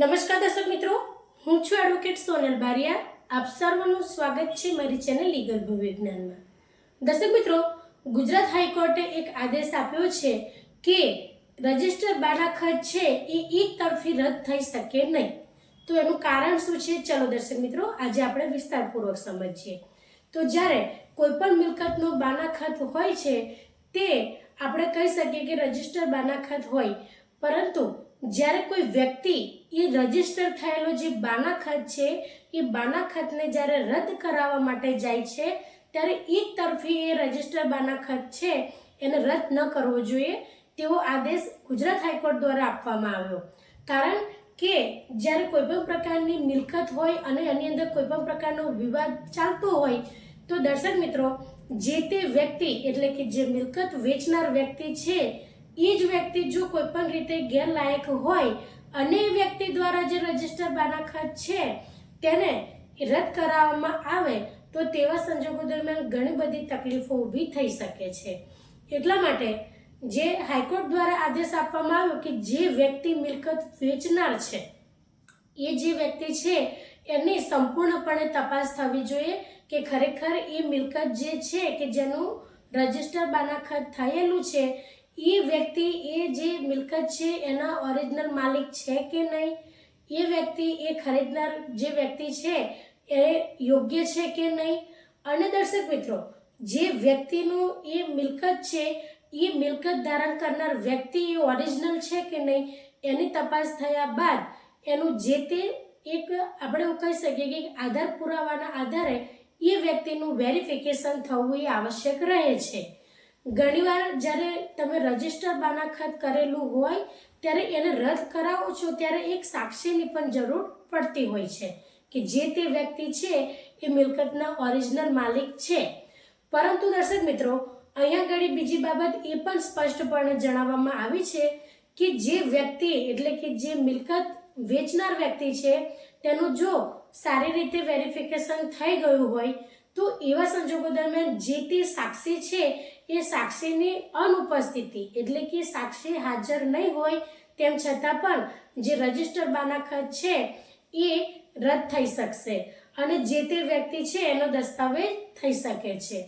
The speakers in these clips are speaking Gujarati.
નમસ્કાર દર્શક મિત્રો, હું છું એડવોકેટ સોનલ બારિયા. આપ સર્વનું સ્વાગત છે મારી ચેનલ લીગલ ભૂવિજ્ઞાનમાં. દર્શક મિત્રો, ગુજરાત હાઈકોર્ટે એક આદેશ આપ્યો છે કે રજિસ્ટર બાનાખત છે એ એક તરફી રદ થઈ શકે નહીં. તો એનું કારણ શું છે? ચલો દર્શક મિત્રો, આજે આપણે વિસ્તારપૂર્વક સમજીએ. તો જ્યારે કોઈ પણ મિલકતનો બાનાખત હોય છે તે આપણે કહી શકીએ કે રજિસ્ટર બાનાખત હોય, પરંતુ જ્યારે કોઈ વ્યક્તિ એ રજિસ્ટર થયેલો જે બાનાખત છે એ બાનાખતને જ્યારે રદ કરાવવા માટે જાય છે ત્યારે એક તરફી એ રજિસ્ટર બાનાખત છે એને રદ ન કરવો જોઈએ તેવો આદેશ ગુજરાત હાઈકોર્ટ દ્વારા આપવામાં આવ્યો. કારણ કે જ્યારે કોઈ પણ પ્રકારની મિલકત હોય અને એની અંદર કોઈ પણ પ્રકારનો વિવાદ ચાલતો હોય તો દર્શક મિત્રો, જે તે વ્યક્તિ એટલે કે જે મિલકત વેચનાર વ્યક્તિ છે એ જ વ્યક્તિ જો કોઈ પણ રીતે ગેરલાયક હોય અને એ વ્યક્તિ દ્વારા જે રજિસ્ટર બાનાખત છે તેને રદ કરાવવામાં આવે તો તેવા સંજોગો દરમિયાન ઘણી બધી તકલીફો ઊભી થઈ શકે છે. એટલા માટે જે હાઈકોર્ટ દ્વારા આદેશ આપવામાં આવ્યો કે જે વ્યક્તિ મિલકત વેચનાર છે એ જે વ્યક્તિ છે એની સંપૂર્ણપણે તપાસ થવી જોઈએ કે ખરેખર એ મિલકત જે છે કે જેનું રજિસ્ટર બાનાખત થયેલું છે એ વ્યક્તિ એ જે મિલકત છે એના ઓરિજિનલ માલિક છે કે નહીં, એ વ્યક્તિ એ ખરીદનાર જે વ્યક્તિ છે એ યોગ્ય છે કે નહીં. અને દર્શક મિત્રો, જે વ્યક્તિનું એ મિલકત છે એ મિલકત ધારણ કરનાર વ્યક્તિ એ ઓરિજિનલ છે કે નહીં એની તપાસ થયા બાદ એનું જે તે એક આપણે એવું કહી શકીએ કે આધાર પુરાવાના આધારે એ વ્યક્તિનું વેરિફિકેશન થવું એ આવશ્યક રહે છે. ઘણીવાર જ્યારે તમે રજિસ્ટર બાનાખત કરેલું હોય ત્યારે એને રદ કરાવો છો ત્યારે એક સાક્ષીની પણ જરૂર પડતી હોય છે કે જે તે વ્યક્તિ છે એ મિલકતના ઓરિજિનલ માલિક છે. પરંતુ દર્શક મિત્રો, અહીંયા આગળ બીજી બાબત એ પણ સ્પષ્ટપણે જણાવવામાં આવી છે કે જે વ્યક્તિ એટલે કે જે મિલકત વેચનાર વ્યક્તિ છે તેનું જો સારી રીતે વેરિફિકેશન થઈ ગયું હોય તો એવા સંજોગો દરમિયાન જે તે સાક્ષી છે એ સાક્ષીની અનુપસ્થિતિ એટલે કે સાક્ષી હાજર નહીં હોય તેમ છતાં પણ જે રજિસ્ટર બાનાખત છે એ રદ થઈ શકશે અને જે તે વ્યક્તિ છે એનો દસ્તાવેજ થઈ શકે છે.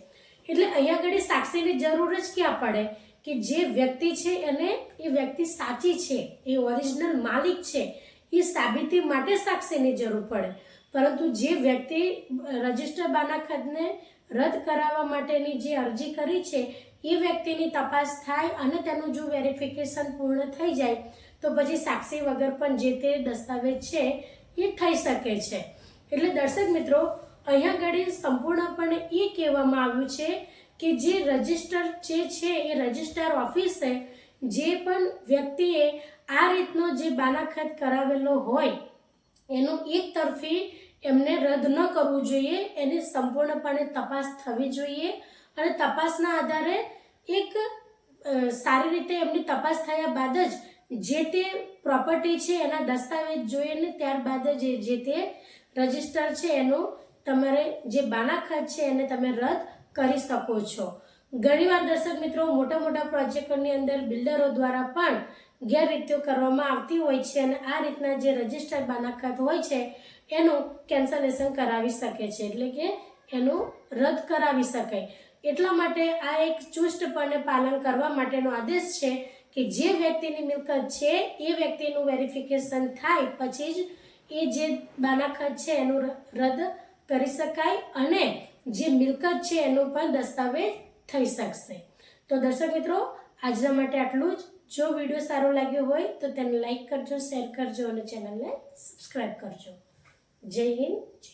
એટલે અહીંયા આગળ સાક્ષીની જરૂર જ ક્યાં પડે કે જે વ્યક્તિ છે એને એ વ્યક્તિ સાચી છે, એ ઓરિજિનલ માલિક છે એ સાબિતી માટે સાક્ષીની જરૂર પડે. પરંતુ જે વ્યક્તિ રજિસ્ટર બાનાખતને રદ કરાવવા માટેની જે અરજી કરી છે એ વ્યક્તિની તપાસ થાય અને તેનું જો વેરિફિકેશન પૂર્ણ થઈ જાય તો પછી સાક્ષી વગર પણ જે તે દસ્તાવેજ છે એ થઈ શકે છે. એટલે દર્શક મિત્રો, અહીંયા આગળ સંપૂર્ણપણે એ કહેવામાં આવ્યું છે કે જે રજિસ્ટર જે છે એ રજિસ્ટ્રાર ઓફિસે જે પણ વ્યક્તિએ આ રીતનો જે બાનાખત કરાવેલો હોય એનું એક તરફી એમને રદ ન કરવું જોઈએ, એની સંપૂર્ણપણે તપાસ થવી જોઈએ અને તપાસના આધારે એક સારી રીતે એમની તપાસ થયા બાદ જ જે તે પ્રોપર્ટી છે એના દસ્તાવેજ જોઈએ ને ત્યારબાદ જ જે તે રજિસ્ટર છે એનું તમારે જે બાનાખત છે એને તમે રદ કરી શકો છો. ઘણીવાર દર્શક મિત્રો, મોટા મોટા પ્રોજેક્ટોની અંદર બિલ્ડરો દ્વારા પણ ગેરરીતિઓ કરવામાં આવતી હોય છે અને આ રીતના જે રજિસ્ટર બાનાખત હોય છે એનું કેન્સલેશન કરાવી શકે છે એટલે કે એનું રદ કરાવી શકાય. એટલા માટે આ એક ચુસ્તપણે પાલન કરવા માટેનો આદેશ છે કે જે વ્યક્તિની મિલકત છે એ વ્યક્તિનું વેરિફિકેશન થાય પછી જ એ જે બાનાખત છે એનું રદ કરી શકાય અને જે મિલકત છે એનો પણ દસ્તાવેજ થઈ શકશે. તો દર્શક મિત્રો, આજના માટે આટલું જ. જો વિડીયો સારો લાગ્યો હોય તો તેને લાઈક કરજો, શેર કરજો અને ચેનલને સબસ્ક્રાઈબ કરજો. જય હિન્દ.